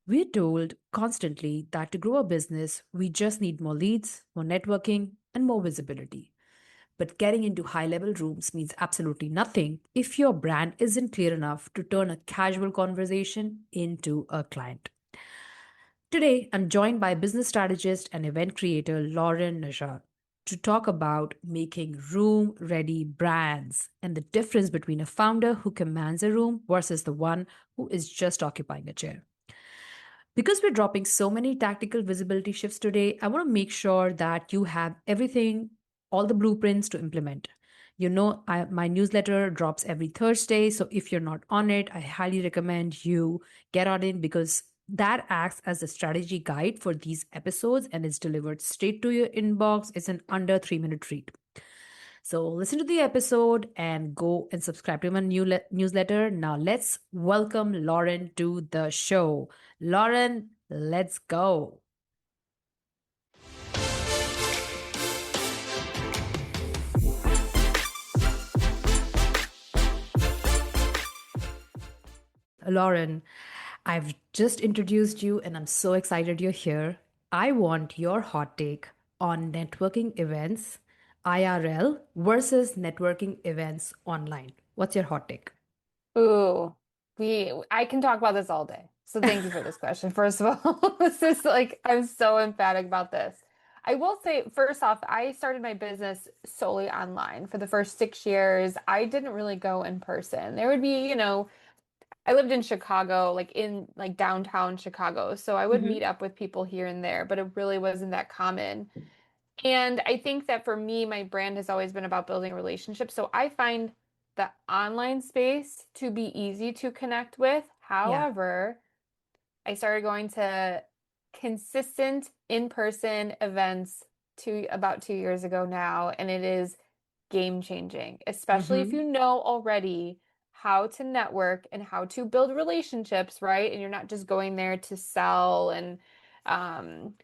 We're told constantly that to grow a business, we just need more leads, more networking, and more visibility. But getting into high level rooms means absolutely nothing if your brand isn't clear enough to turn a casual conversation into a client. Today, I'm joined by business strategist and event creator Lauren Najar to talk about making room ready brands and the difference between a founder who commands a room versus the one who is just occupying a chair. Because we're dropping so many tactical visibility shifts today, I want to make sure that you have everything, all the blueprints to implement. My newsletter drops every Thursday. So if you're not on it, I highly recommend you get on it because that acts as a strategy guide for these episodes and it's delivered straight to your inbox. It's an under 3 minute read. So listen to the episode and go and subscribe to my newsletter. Now let's welcome Lauren to the show. Lauren, let's go. Lauren, I've just introduced you and I'm so excited you're here. I want your hot take on networking events IRL versus networking events online. What's your hot take? Ooh, I can talk about this all day. So thank you for this question. First of all, this is like I'm so emphatic about this. I will say, first off, I started my business solely online. For the first 6 years, I didn't really go in person. There would be, I lived in Chicago, like in like downtown Chicago. So I would Hmm. meet up with people here and there, but it really wasn't that common. And I think that for me, my brand has always been about building relationships. So I find the online space to be easy to connect with. Yeah. However, I started going to consistent in-person events about 2 years ago now, and it is game changing, especially if Hmm. you know already how to network and how to build relationships, right? And you're not just going there to sell and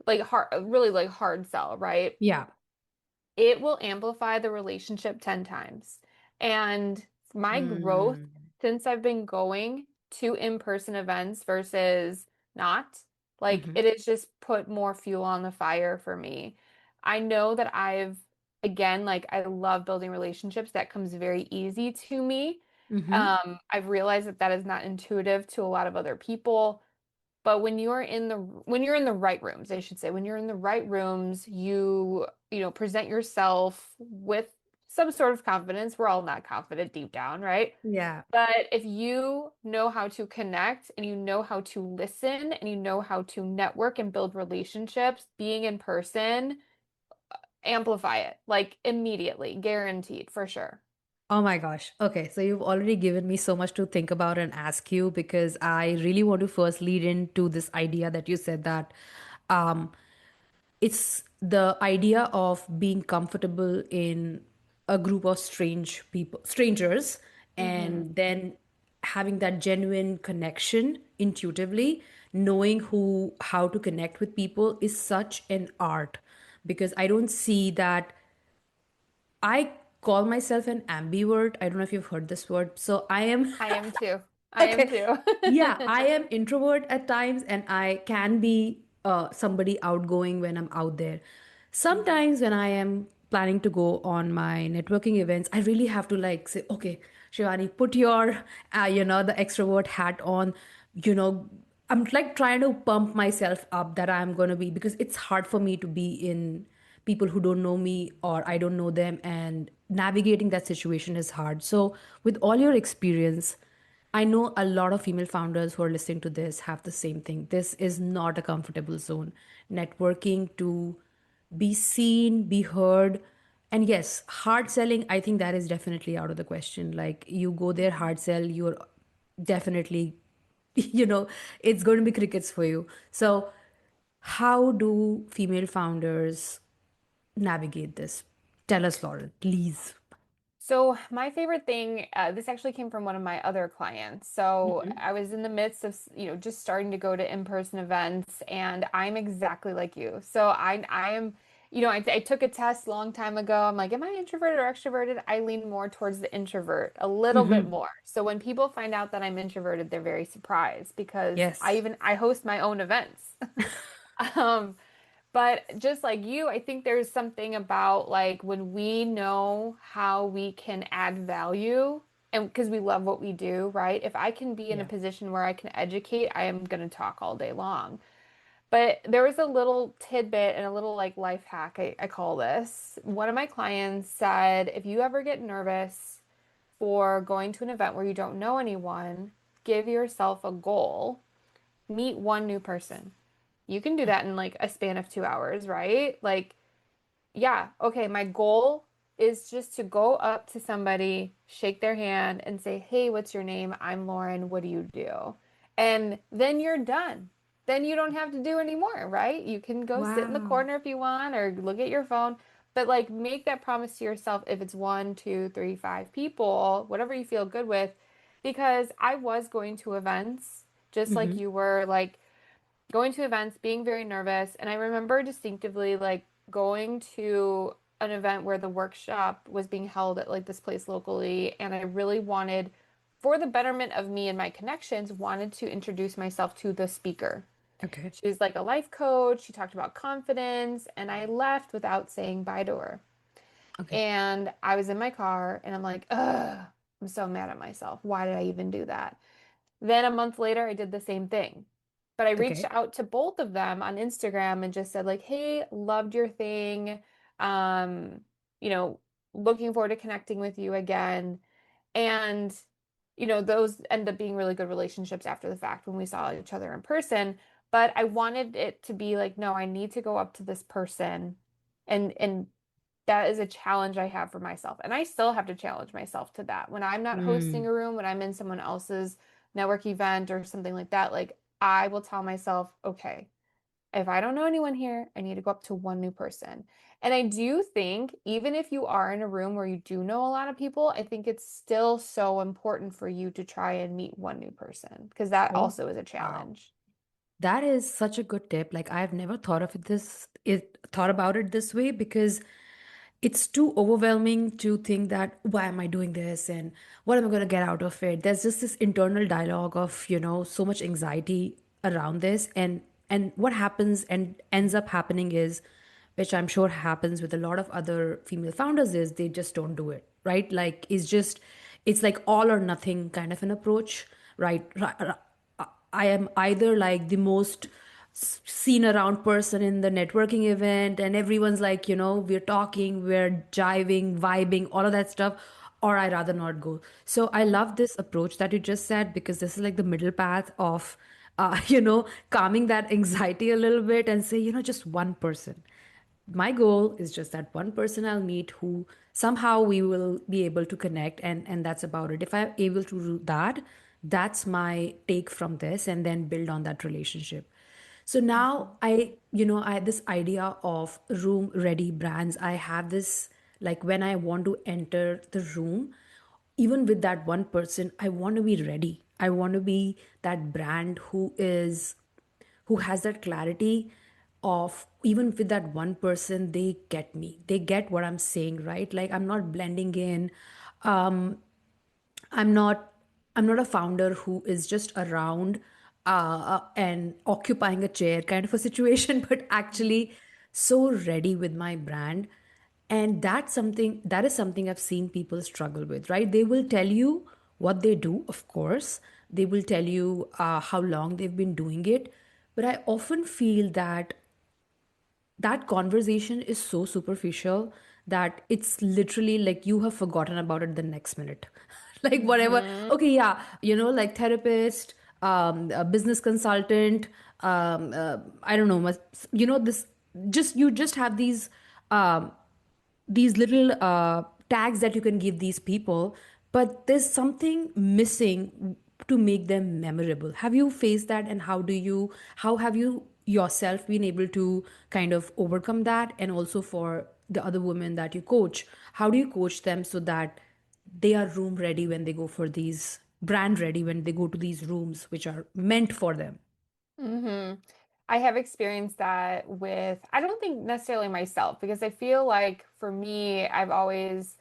like hard, really like hard sell, right? Yeah. It will amplify the relationship 10 times. And my growth Mm. since I've been going to in-person events versus not, like Hmm. it has just put more fuel on the fire for me. I know that again, like I love building relationships. That comes very easy to me. Hmm. I've realized that that is not intuitive to a lot of other people. But when you're in the right rooms, I should say, when you're in the right rooms, present yourself with some sort of confidence. We're all not confident deep down, right? Yeah. But if you know how to connect and you know how to listen and you know how to network and build relationships, being in person, amplify it like immediately, guaranteed for sure. Oh my gosh. Okay. So you've already given me so much to think about and ask you because I really want to first lead into this idea that you said that um, it's the idea of being comfortable in a group of strangers, Hmm. and then having that genuine connection intuitively, knowing how to connect with people is such an art because I don't see that. I call myself an ambivert. I don't know if you've heard this word. So I am I am too. I am okay. too. Yeah, I am introvert at times and I can be somebody outgoing when I'm out there. Mhm. Sometimes when I am planning to go on my networking events, I really have to like say, okay, Shivani, put your, the extrovert hat on, you know, I'm like trying to pump myself up that I'm going to be because it's hard for me to be in people who don't know me or I don't know them, and navigating that situation is hard. So, with all your experience, I know a lot of female founders who are listening to this have the same thing. This is not a comfortable zone. Networking to be seen, be heard. And yes, hard selling, I think that is definitely out of the question. Like you go there, hard sell, you're definitely, you know, it's going to be crickets for you. So, how do female founders navigate this? Tell us, Lauren, please. So my favorite thing, this actually came from one of my other clients. So Hmm. I was in the midst of, just starting to go to in-person events, and I'm exactly like you. So I am, I took a test a long time ago. I'm like, am I introverted or extroverted? I lean more towards the introvert, a little bit Hmm. more. So when people find out that I'm introverted, they're very surprised because Yes. I host my own events. Um, but just like you, I think there's something about like when we know how we can add value and because we love what we do, right? If I can be in a Yeah. position where I can educate, I am going to talk all day long. But there was a little tidbit and a little like life hack, I call this. One of my clients said, if you ever get nervous for going to an event where you don't know anyone, give yourself a goal, meet one new person. You can do that in like a span of 2 hours, right? Like yeah, okay, my goal is just to go up to somebody, shake their hand, and say, "Hey, what's your name? I'm Lauren. What do you do?" And then you're done. Then you don't have to do any more, right? You can go sit in the Wow. corner if you want or look at your phone, but like make that promise to yourself if it's one, two, three, five people, whatever you feel good with. Because I was going to events just like Hmm. you were, like going to events, being very nervous. And I remember distinctively like going to an event where the workshop was being held at like this place locally. And I really wanted, for the betterment of me and my connections, wanted to introduce myself to the speaker. Okay. She was like a life coach. She talked about confidence. And I left without saying bye to her. Okay. And I was in my car and I'm like, ugh, I'm so mad at myself. Why did I even do that? Then a month later, I did the same thing. But I reached Okay. out to both of them on Instagram and just said like, "Hey, loved your thing. Um, you know, looking forward to connecting with you again." And those end up being really good relationships after the fact when we saw each other in person. But I wanted it to be like, no, I need to go up to this person and that is a challenge I have for myself. And I still have to challenge myself to that. When I'm not hosting Mm. a room, when I'm in someone else's network event or something like that, like I will tell myself, okay, if I don't know anyone here, I need to go up to one new person. And I do think, even if you are in a room where you do know a lot of people, I think it's still so important for you to try and meet one new person because that Oh, also is a wow. challenge. That is such a good tip. Like I've never thought of thought about it this way because it's too overwhelming to think that why am I doing this and what am I going to get out of it? There's just this internal dialogue of, so much anxiety around this and what happens and ends up happening is which I'm sure happens with a lot of other female founders is they just don't do it, right? Like it's like all or nothing kind of an approach, right? I am either like the most seen around person in the networking event and everyone's like, we're talking, we're jiving, vibing, all of that stuff, or I rather not go. So I love this approach that you just said because this is like the middle path of, calming that anxiety a little bit and say, just one person. My goal is just that one person I'll meet who somehow we will be able to connect and that's about it. If I'm able to do that, that's my take from this and then build on that relationship. So now Mhm. I this idea of room ready brands, I have this like when I want to enter the room, even with that one person, I want to be ready. I want to be that brand who has that clarity of even with that one person they get me, they get what I'm saying, right? Like I'm not blending in. Um i'm not i'm not a founder who is just around and occupying a chair kind of a situation but actually so ready with my brand. And that is something I've seen people struggle with, right? They will tell you what they do, of course. They will tell you how long they've been doing it. But I often feel that that conversation is so superficial that it's literally like you have forgotten about it the next minute. Like whatever. Mhm. Okay, yeah, like therapist, a business consultant, I don't know, this just you just have um, these little tags that you can give these people, but there's something missing to make them memorable. Have you faced that, and how have you yourself been able to kind of overcome that? And also for the other women that you coach, how do you coach them so that they are room ready when they go for these brand ready when they go to these rooms which are meant for them? Mhm. I have experienced that with, I don't think necessarily myself, because I feel like for me, I've always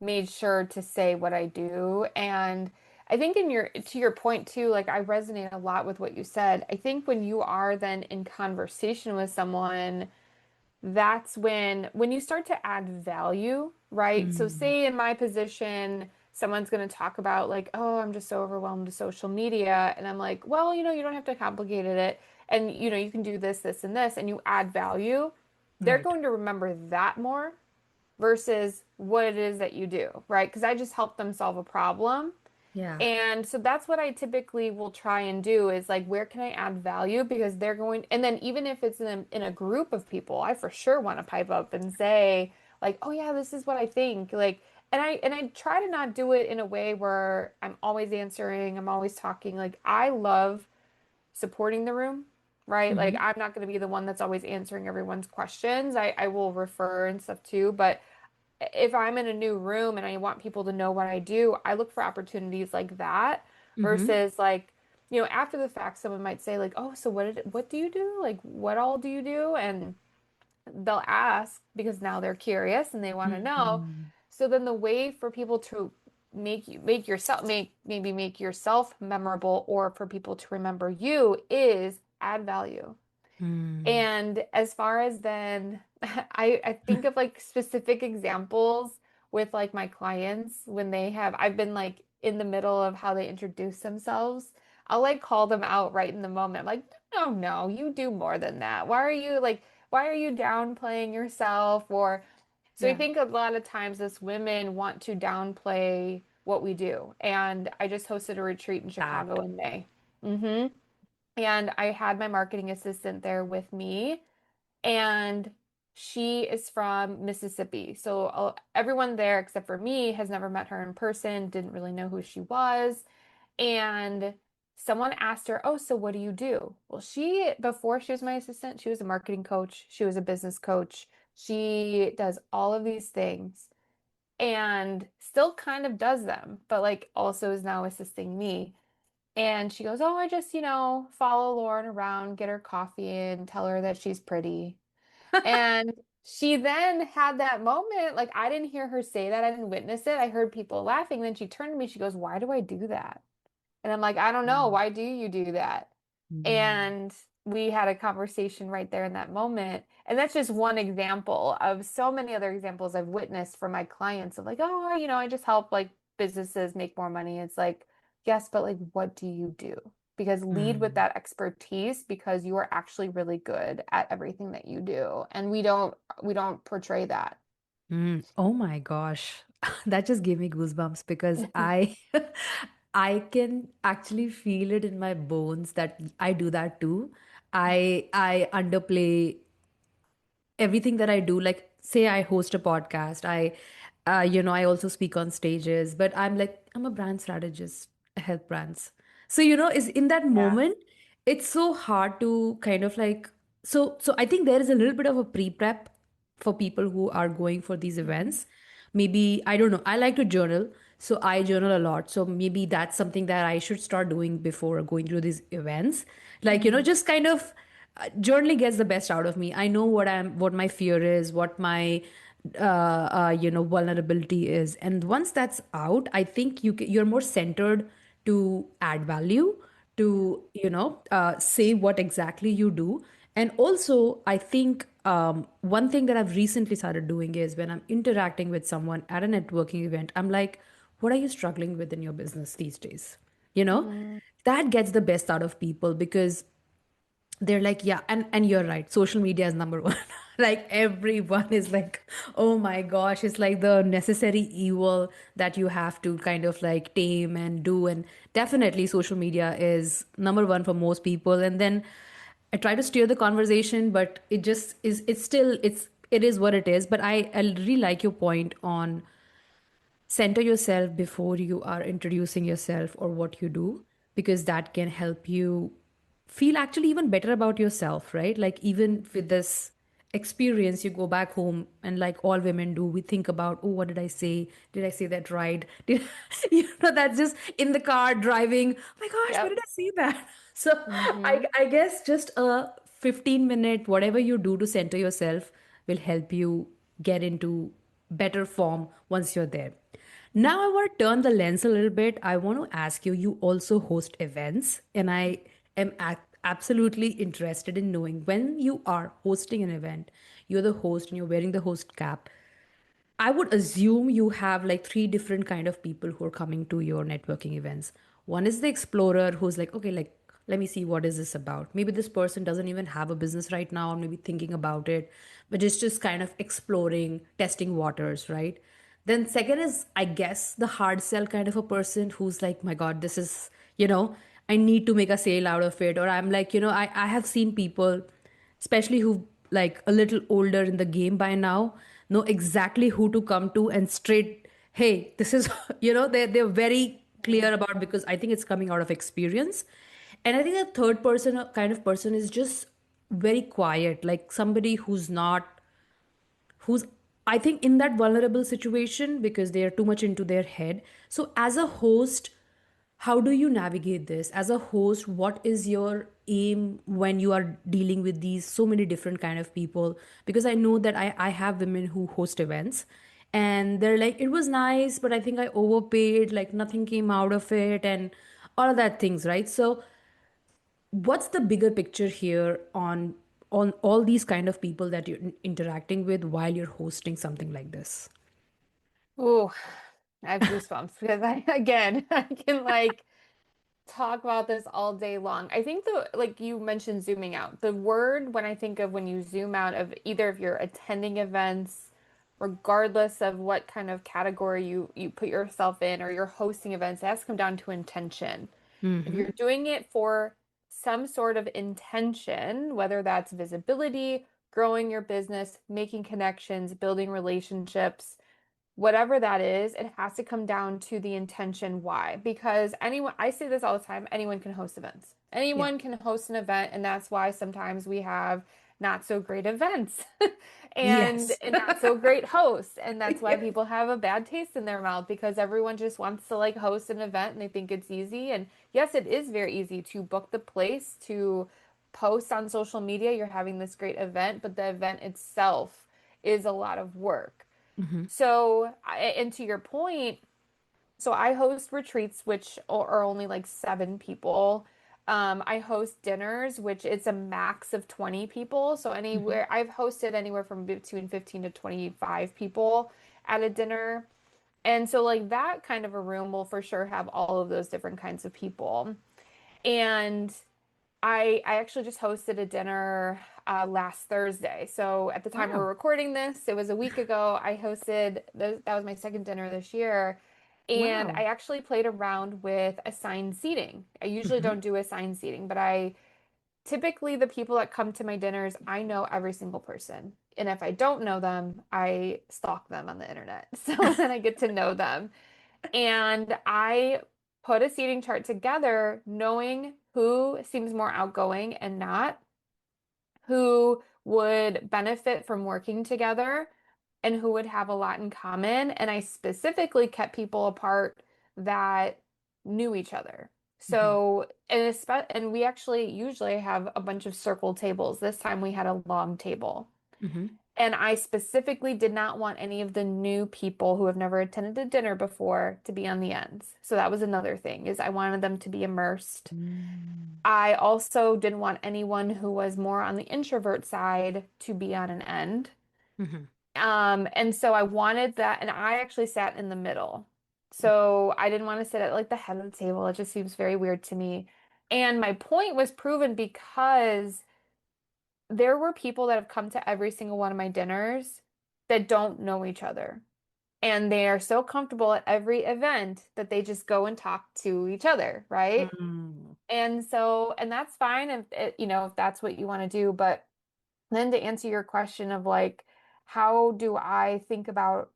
made sure to say what I do. And I think to your point too, like I resonate a lot with what you said. I think when you are then in conversation with someone, that's when you start to add value, right? So Mm, say in my position, someone's going to talk about like, oh, I'm just so overwhelmed with social media. And I'm like, well, you don't have to complicate it. And you can do this, this, and this, and you add value. They're right. going to remember that more versus what it is that you do, right? Because I just helped them solve a problem. Yeah. And so that's what I typically will try and do is like, where can I add value? Because they're going, and then even if it's in a group of people, I for sure want to pipe up and say, like, oh yeah, this is what I think. Like, and I try to not do it in a way where I'm always answering, I'm always talking. Like, I love supporting the room, right? Like, Hmm. I'm not going to be the one that's always answering everyone's questions. I will refer and stuff too, but if I'm in a new room and I want people to know what I do, I look for opportunities like that Hmm. versus like, after the fact, someone might say like, "Oh, so what do you do? Like, what all do you do?" And they'll ask because now they're curious and they want to know. Hmm. So then the way for people to make yourself memorable or for people to remember you is add value. Hmm. And as far as then, I think of like specific examples with like my clients when I've been like in the middle of how they introduce themselves. I'll like call them out right in the moment. I'm like, no, no, you do more than that. Why are you downplaying yourself? Or so I Yeah. think a lot of times as women want to downplay what we do. And I just hosted a retreat in That. Chicago in May. hmm And I had my marketing assistant there with me, and she is from Mississippi. So everyone there, except for me, has never met her in person, didn't really know who she was. And someone asked her, "Oh, so what do you do?" Well, before she was my assistant, she was a marketing coach, she was a business coach. She does all of these things and still kind of does them, but like also is now assisting me. And she goes, "Oh, I just, follow Lauren around, get her coffee and tell her that she's pretty." And she then had that moment, like I didn't hear her say that, I didn't witness it. I heard people laughing. Then she turned to me, she goes, "Why do I do that?" And I'm like, "I don't know. Mm. Why do you do that?" Mm. And we had a conversation right there in that moment. And that's just one example of so many other examples I've witnessed from my clients of like, "Oh, I just help like businesses make more money." It's like, yes, but like, what do you do? Because lead with Mm. that expertise because you are actually really good at everything that you do. And we don't portray that. Mm. Oh my gosh. That just gave me goosebumps because I I can actually feel it in my bones that I do that too. I underplay everything that I do, like say I host a podcast, I also speak on stages, but I'm a brand strategist, I help brands. So, is in that Yeah. moment, it's so hard to kind of like, so I think there is a little bit of a pre-prep for people who are going for these Mhm. events. Maybe, I don't know, I like to journal, so I journal a lot. So maybe that's something that I should start doing before going to these events. Like, Mhm. just kind of journaling gets the best out of me. I know what my fear is, what my vulnerability is, and once that's out, I think you're more centered to add value, to say what exactly you do. And also, I think one thing that I've recently started doing is when I'm interacting with someone at a networking event, I'm like, what are you struggling with in your business these days? You know, Mhm. that gets the best out of people because they're like, yeah, and you're right, social media is number one. Like everyone is like, oh my gosh, it's like the necessary evil that you have to kind of like tame and do. And definitely social media is number one for most people. And then I try to steer the conversation, but it just is, it is what it is. But I really like your point on center yourself before you are introducing yourself or what you do, because that can help you feel actually even better about yourself, right? Like even with this experience, you go back home and like all women do, we think about, oh, what did I say? Did I say that right? Did that's just in the car driving, oh my gosh, why Yep. did I say that? So I Mhm. I guess just a 15-minute, whatever you do to center yourself will help you get into better form once you're there. Now, I want to turn the lens a little bit. I want to ask you, you also host events, and I am absolutely interested in knowing when you are hosting an event, you're the host and you're wearing the host cap. I would assume you have like three different kind of people who are coming to your networking events. One is the explorer who's like, okay, like let me see what is this about. Maybe this person doesn't even have a business right now, or maybe thinking about it, but it's just kind of exploring, testing waters, right? Then second is, I guess, the hard sell kind of a person who's like, my God, this is, I need to make a sale out of it. Or I'm like, I have seen people, especially who like a little older in the game by now, know exactly who to come to and straight, hey, this is, they're very clear about, because I think it's coming out of experience. And I think the third person, kind of person, is just very quiet, like somebody who's I think in that vulnerable situation because they are too much into their head. So as a host, how do you navigate this? As a host, what is your aim when you are dealing with these so many different kind of people? Because I know that I have women who host events and they're like, it was nice, but I think I overpaid, like nothing came out of it and all of that things, right? So what's the bigger picture here on all these kind of people that you're interacting with while you're hosting something like this? Ooh, I have goosebumps because again, I can like talk about this all day long. I think like you mentioned zooming out. The word when I think of when you zoom out of either if you're attending events, regardless of what kind of category you put yourself in, or you're hosting events, it has to come down to intention. If Mm-hmm. you're doing it for some sort of intention, whether that's visibility, growing your business, making connections, building relationships, whatever that is, it has to come down to the intention why. Because anyone, I say this all the time, anyone can host events. Yeah. Anyone can host an event, and that's why sometimes we have not so great events Yes. and not so great hosts. And that's why Yeah. people have a bad taste in their mouth because everyone just wants to like host an event and they think it's easy. And yes, it is very easy to book the place, to post on social media, you're having this great event, but the event itself is a lot of work. Mm-hmm. So, and to your point, so I host retreats, which are only like 7 people. I host dinners, which it's a max of 20 people. So Mm-hmm. anywhere, I've hosted anywhere from between 15 to 25 people at a dinner. And so like that kind of a room will for sure have all of those different kinds of people. And I actually just hosted a dinner last Thursday. So at the time we Wow. were recording this, it was a week ago. I hosted that was my second dinner this year. And Wow. I actually played around with assigned seating. I usually Mm-hmm. don't do assigned seating, but I typically the people that come to my dinners, I know every single person. And if I don't know them, I stalk them on the internet. So then I get to know them. And I put a seating chart together knowing who seems more outgoing and not, who would benefit from working together, and who would have a lot in common. And I specifically kept people apart that knew each other. Mm-hmm. So, and we actually usually have a bunch of circle tables. This time we had a long table. Mm-hmm. And I specifically did not want any of the new people who have never attended a dinner before to be on the ends. So that was another thing, is I wanted them to be immersed. Mm. I also didn't want anyone who was more on the introvert side to be on an end. Mm-hmm. And so I wanted that, and I actually sat in the middle. So I didn't want to sit at like the head of the table. It just seems very weird to me. And my point was proven because there were people that have come to every single one of my dinners that don't know each other. And they are so comfortable at every event that they just go and talk to each other, right? Mm. And so, and that's fine if if that's what you want to do. But then to answer your question of like, how do I think about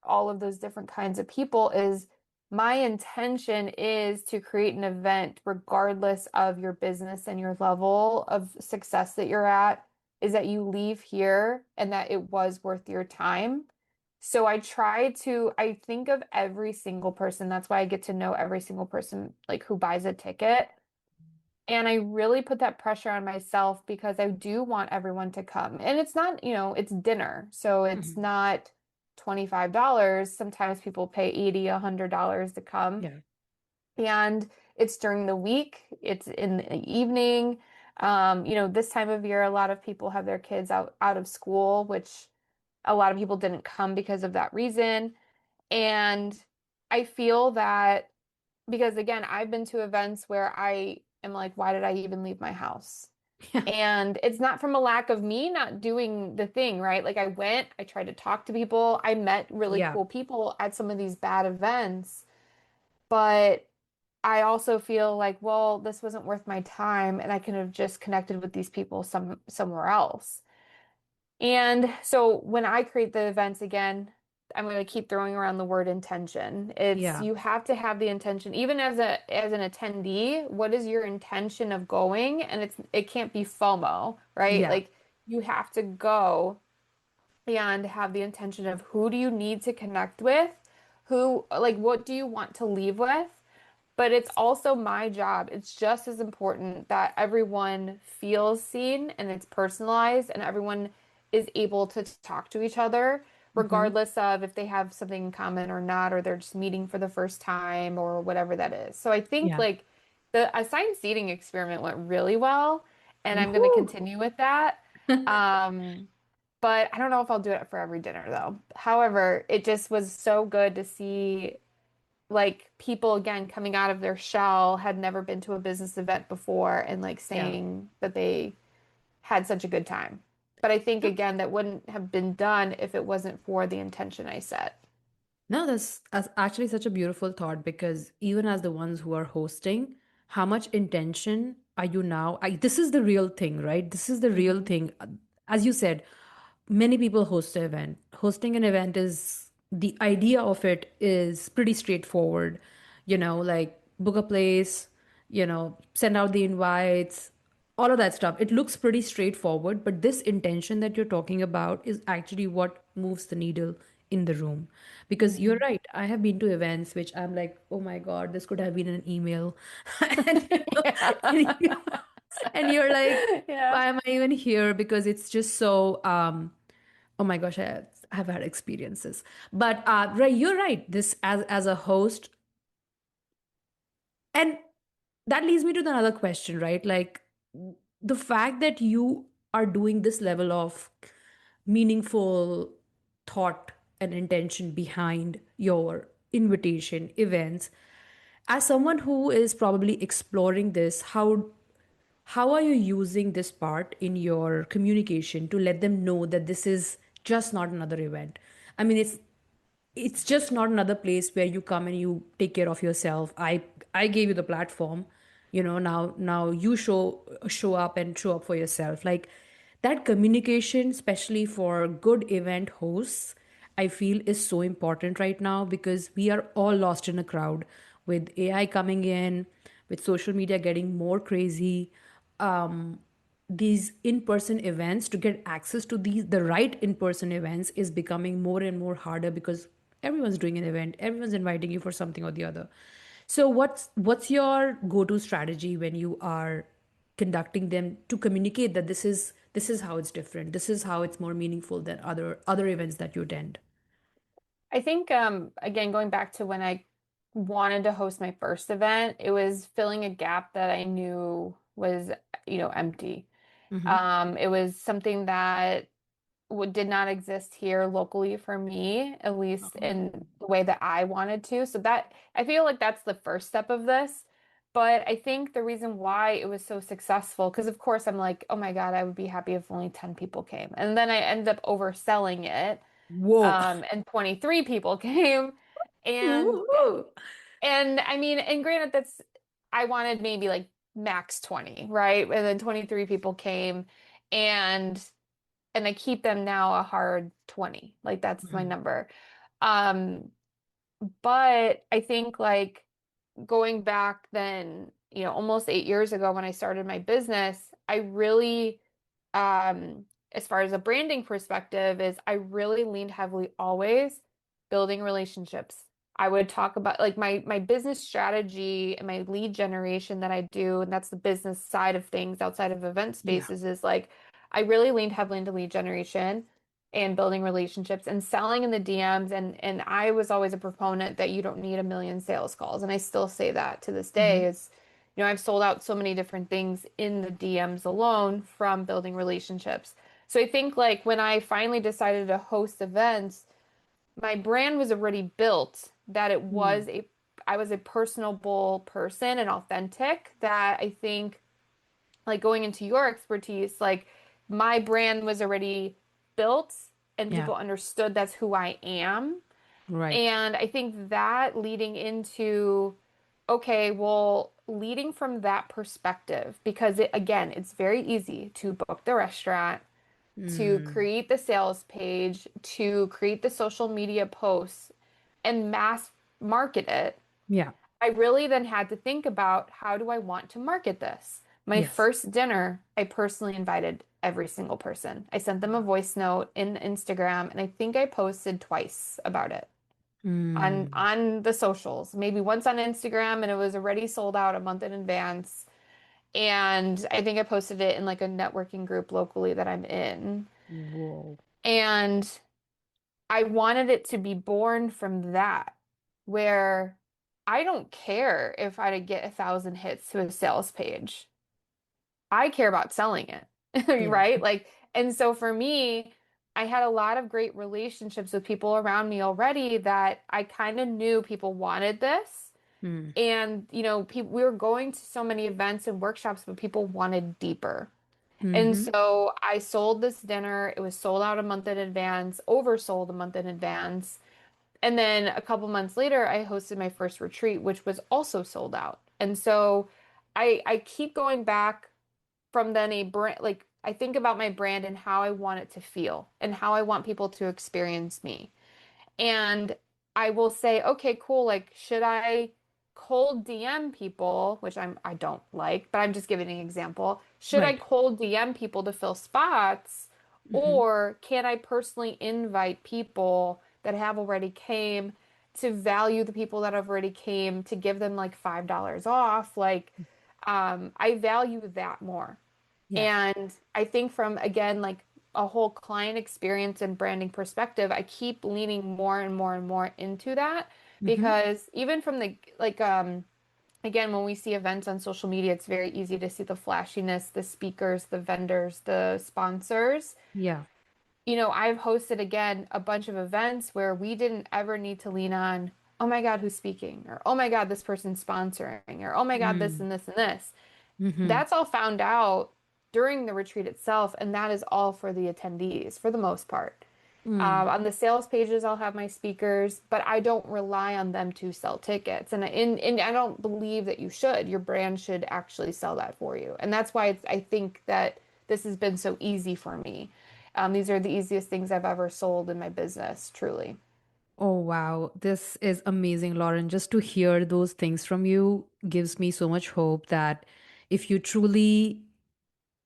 all of those different kinds of people is my intention is to create an event regardless of your business and your level of success that you're at, is that you leave here and that it was worth your time. So I think of every single person. That's why I get to know every single person like who buys a ticket. And I really put that pressure on myself because I do want everyone to come. And it's not, it's dinner. So it's Mhm. not $25. Sometimes people pay 80, $100 to come. Yeah. And it's during the week, it's in the evening. This time of year, a lot of people have their kids out of school, which a lot of people didn't come because of that reason. And I feel that because again, I've been to events where I am like, why did I even leave my house? Yeah. And it's not from a lack of me not doing the thing, right? Like I went, I tried to talk to people, I met really Yeah. cool people at some of these bad events, but I also feel like, well, this wasn't worth my time and I could have just connected with these people somewhere else. And so when I create the events again, I'm going to keep throwing around the word intention. It's Yeah. you have to have the intention, even as an attendee, what is your intention of going? And it can't be FOMO, right? Yeah. Like you have to go and have the intention of who do you need to connect with? Like what do you want to leave with? But it's also my job. It's just as important that everyone feels seen and it's personalized and everyone is able to talk to each other, Hmm. regardless of if they have something in common or not, or they're just meeting for the first time or whatever that is. So I think Yeah. like the assigned seating experiment went really well, and I'm going to Woohoo. continue with that. Um, but I don't know if I'll do it for every dinner though. However, it just was so good to see like people again coming out of their shell, had never been to a business event before and like Yeah. saying that they had such a good time. But I think again that wouldn't have been done if it wasn't for the intention I set. No, that's actually such a beautiful thought because even as the ones who are hosting, how much intention are you now? This is the real thing, right? This is the real Hmm. thing. As you said, many people host an event. Hosting an event is the idea of it is pretty straightforward. Like book a place, send out the invites, all of that stuff. It looks pretty straightforward, but this intention that you're talking about is actually what moves the needle in the room. Because you're Hmm. right, I have been to events which I'm like, oh my God, this could have been an email. and, and, Yeah. you, and you're like, Yeah. why am I even here? Because it's just so, oh my gosh, have had experiences. But right, you're right. This as a host, and that leads me to another question, right? Like the fact that you are doing this level of meaningful thought and intention behind your invitation events, as someone who is probably exploring this, how are you using this part in your communication to let them know that this is just not another event? I mean, it's just not another place where you come and you take care of yourself. I gave you the platform. Now you show up and show up for yourself. Like that communication, especially for good event hosts, I feel is so important right now because we are all lost in a crowd with AI coming in, with social media getting more crazy. These in-person events, to get access to the right in-person events is becoming more and more harder because everyone's doing an event, everyone's inviting you for something or the other. So what's your go-to strategy when you are conducting them to communicate that this is how it's different, this is how it's more meaningful than other events that you attend? I think again going back to when I wanted to host my first event, it was filling a gap that I knew was, empty. Mm-hmm. It was something that did not exist here locally for me, at least in the way that I wanted to. So that I feel like that's the first step of this. But I think the reason why it was so successful, because of course I'm like, oh my God, I would be happy if only 10 people came. And then I ended up overselling it. Whoa. And 23 people came. And Woo. and I mean, and granted that's I wanted maybe like max 20, right? And then 23 people came and I keep them now a hard 20. Like that's my Mhm. number. Um, but I think like going back then, almost 8 years ago when I started my business, I really, as far as a branding perspective, is I really leaned heavily always building relationships. I would talk about like my business strategy and my lead generation that I do, and that's the business side of things outside of event Yeah. spaces is like I really leaned heavily into lead generation and building relationships and selling in the DMs and I was always a proponent that you don't need a million sales calls and I still say that to this day Hmm. is I've sold out so many different things in the DMs alone from building relationships. So I think like when I finally decided to host events my brand was already built that I was a personable person and authentic that I think like going into your expertise like my brand was already built and Yeah. people understood that's who I am Right. and I think that leading into okay well leading from that perspective because again it's very easy to book the restaurant to Mm. create the sales page, to create the social media posts and mass market it, Yeah. I really then had to think about how do I want to market this? My Yes. first dinner, I personally invited every single person. I sent them a voice note in Instagram and I think I posted twice about it Mm. on the socials. Maybe once on Instagram and it was already sold out a month in advance. And I think I posted it in like a networking group locally that I'm in. Whoa. And I wanted it to be born from that, where I don't care if I get 1,000 hits to a sales page. I care about selling it, Yeah. right? Like, and so for me, I had a lot of great relationships with people around me already that I kind of knew people wanted this. Mm. And, people, we were going to so many events and workshops, but people wanted deeper. And Mm-hmm. so I sold this dinner. It was sold out a month in advance, oversold a month in advance. And then a couple months later, I hosted my first retreat, which was also sold out. And so I keep going back from then a brand, like I think about my brand and how I want it to feel and how I want people to experience me. And I will say, okay, cool. Like, should I cold DM people, which I don't like, but I'm just giving an example. Should I Right. cold DM people to fill spots, Mm-hmm. or can I personally invite people that have already came to value the people that have already came to give them like $5 off? Like, I value that more. Yeah. And I think from, again, like a whole client experience and branding perspective, I keep leaning more and more and more into that Mm-hmm. because even from the, like, again, when we see events on social media, it's very easy to see the flashiness, the speakers, the vendors, the sponsors. Yeah. I've hosted again a bunch of events where we didn't ever need to lean on, oh my God, who's speaking? Or oh my God, this person's sponsoring, or oh my God, this Mm. and this and this. Mm-hmm. That's all found out during the retreat itself, and that is all for the attendees for the most part. Mm. On the sales pages, I'll have my speakers, but I don't rely on them to sell tickets. And I don't believe that you should. Your brand should actually sell that for you. And that's why I think that this has been so easy for me. These are the easiest things I've ever sold in my business, truly. Oh, wow. This is amazing, Lauren. Just to hear those things from you gives me so much hope that if you truly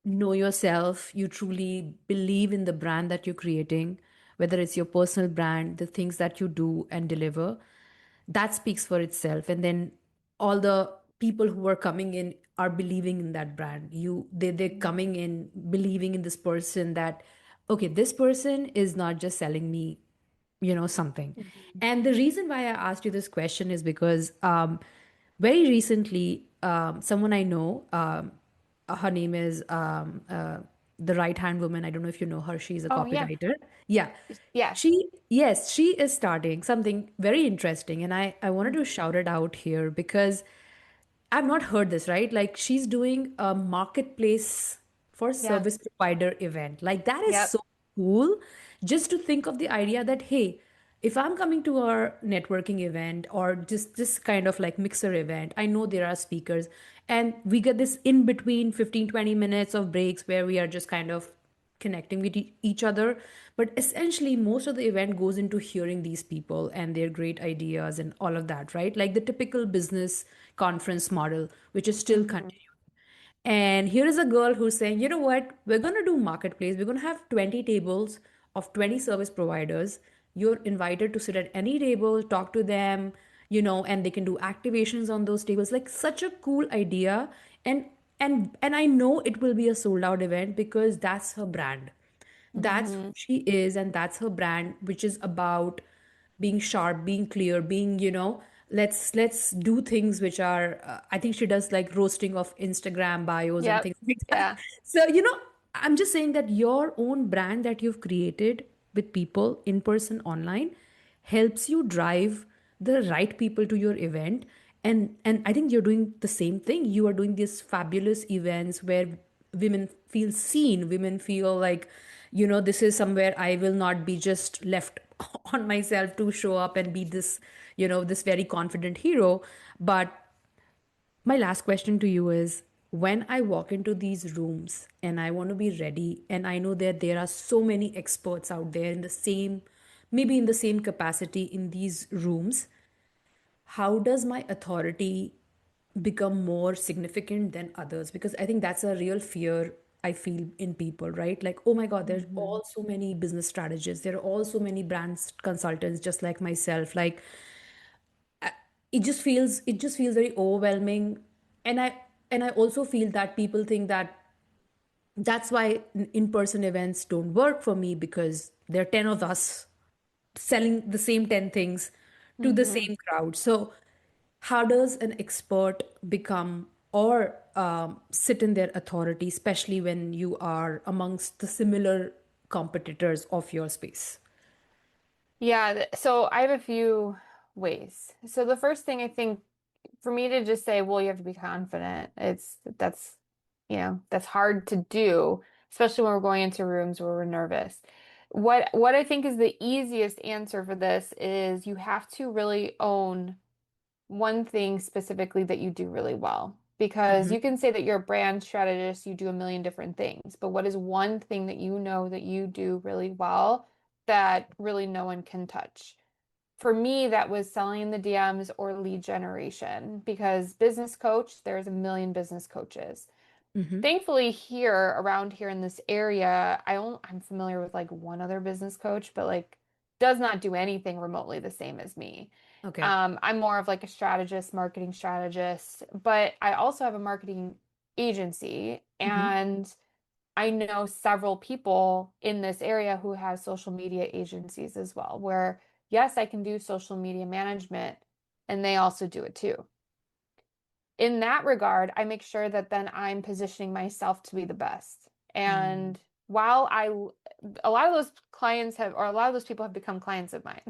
know yourself, you truly believe in the brand that you're creating, whether it's your personal brand, the things that you do and deliver, that speaks for itself. And then all the people who are coming in are believing in that brand. They're coming in believing in this person that, okay, this person is not just selling me something. Mhm. And the reason why I asked you this question is because very recently someone I know, her name is the right hand woman. I don't know if you know her. She's a Oh, yeah. copywriter. Yeah. Yes. She is starting something very interesting. And I wanted to shout it out here because I've not heard this, right? Like she's doing a marketplace for service Yes. provider event. Like that is Yep. so cool. Just to think of the idea that, hey, if I'm coming to our networking event or just this kind of like mixer event, I know there are speakers and we get this in between 15, 20 minutes of breaks where we are just kind of connecting with each other. But essentially, most of the event goes into hearing these people and their great ideas and all of that, right? Like the typical business conference model, which is still Mhm. continuing. And here is a girl who's saying, you know what, we're going to do marketplace. We're going to have 20 tables of 20 service providers. You're invited to sit at any table, talk to them, and they can do activations on those tables. Like such a cool idea. And and I know it will be a sold out event because that's her brand. That's who Hmm. she is, and that's her brand, which is about being sharp, being clear, being, let's do things which are, I think she does like roasting of Instagram bios and Yep. things like that. Yeah. So, I'm just saying that your own brand that you've created with people in person, online, helps you drive the right people to your event. And I think you're doing the same thing. You are doing these fabulous events where women feel seen, women feel like, this is somewhere I will not be just left on myself to show up and be this, this very confident hero. But my last question to you is, when I walk into these rooms and I want to be ready, and I know that there are so many experts out there in the same, maybe in the same capacity in these rooms, how does my authority become more significant than others? Because I think that's a real fear I feel in people, right? Like, oh my God, there's Hmm. all so many business strategists, there are all so many brands consultants just like myself. Like, it just feels very overwhelming. And I also feel that people think that that's why in-person events don't work for me, because there are 10 of us selling the same 10 things to the Hmm. same crowd. So how does an expert become, or sit in their authority, especially when you are amongst the similar competitors of your space? Yeah, so I have a few ways. So the first thing I think for me to just say, well, you have to be confident. That's hard to do, especially when we're going into rooms where we're nervous. What I think is the easiest answer for this is you have to really own one thing specifically that you do really well. Because Hmm. you can say that you're a brand strategist, you do a million different things, but what is one thing that you know that you do really well that really no one can touch? For me, that was selling in the DMs or lead generation because business coach, there's a million business coaches. Hmm. Thankfully, around here in this area, I'm familiar with like one other business coach, but like does not do anything remotely the same as me. Okay. I'm more of like a strategist, marketing strategist, but I also have a marketing agency Hmm. and I know several people in this area who have social media agencies as well, where yes, I can do social media management and they also do it too. In that regard, I make sure that then I'm positioning myself to be the best. Mm. And while a lot of those clients have, or a lot of those people have become clients of mine.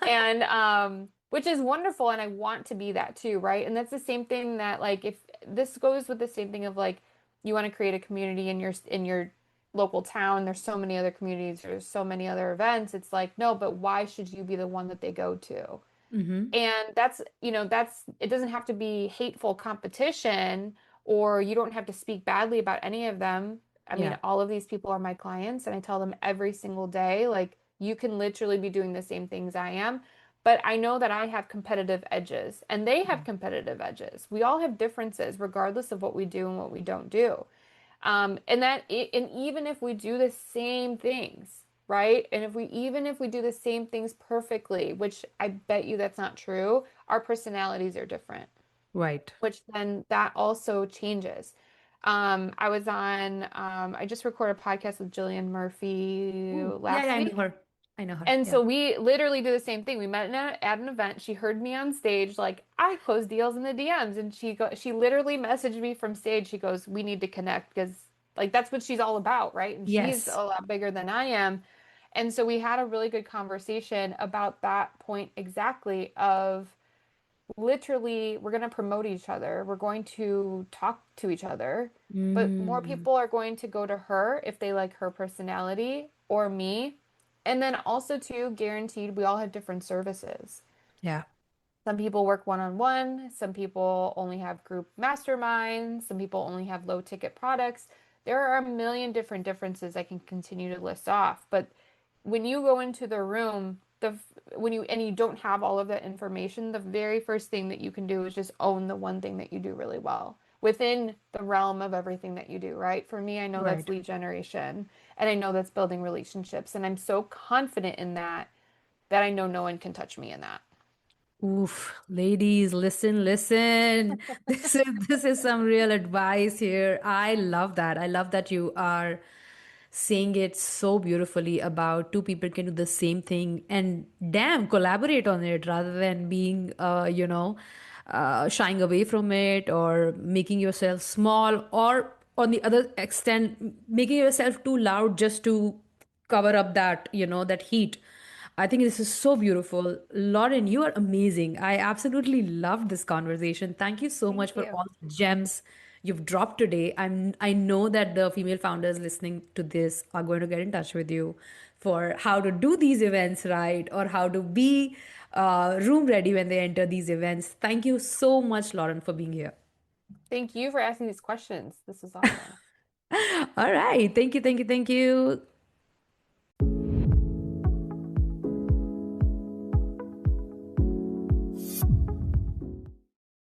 And which is wonderful and I want to be that too, right? And that's the same thing that like if this goes with the same thing of like you want to create a community in your local town, there's so many other communities, there's so many other events. It's like, no, but why should you be the one that they go to? Hmm. And it doesn't have to be hateful competition or you don't have to speak badly about any of them. I mean, Yeah. all of these people are my clients and I tell them every single day, like, you can literally be doing the same things I am. But I know that I have competitive edges and they have competitive edges. We all have differences regardless of what we do and what we don't do. And even if we do the same things, right? And even if we do the same things perfectly, which I bet you that's not true, our personalities are different, Right. which then that also changes. I just recorded a podcast with Jillian Murphy Oh, yeah, yeah, last I know week. her. I know her. And Yeah. so we literally do the same thing. We met at an event. She heard me on stage, like I close deals in the DMs, and she literally messaged me from stage. She goes, "We need to connect because like that's what she's all about, right?" And she's Yes. a lot bigger than I am. And so we had a really good conversation about that point exactly of literally we're going to promote each other. We're going to talk to each other, but more Mm. people are going to go to her if they like her personality or me. And then also too, guaranteed, we all have different services. Yeah. Some people work one-on-one, some people only have group masterminds, some people only have low ticket products. There are a million different differences I can continue to list off, but when you go into the room, when you don't have all of that information, the very first thing that you can do is just own the one thing that you do really well within the realm of everything that you do, right? For me, I know that's Right. lead generation and I know that's building relationships and I'm so confident in that. that I know no one can touch me in that. Oof, ladies, listen, listen. This is some real advice here. I love that. I love that you are saying it so beautifully about two people can do the same thing and damn collaborate on it rather than being shying away from it or making yourself small or on the other extent making yourself too loud just to cover up that that heat. I think this is so beautiful. Lauren, you are amazing. I absolutely loved this conversation. Thank you so much Thank for you. all the gems you've dropped today. I know that the female founders listening to this are going to get in touch with you for how to do these events right or how to be room ready when they enter these events. Thank you so much, Lauren, for being here. Thank you for asking these questions. This is awesome. All right. Thank you, thank you, thank you.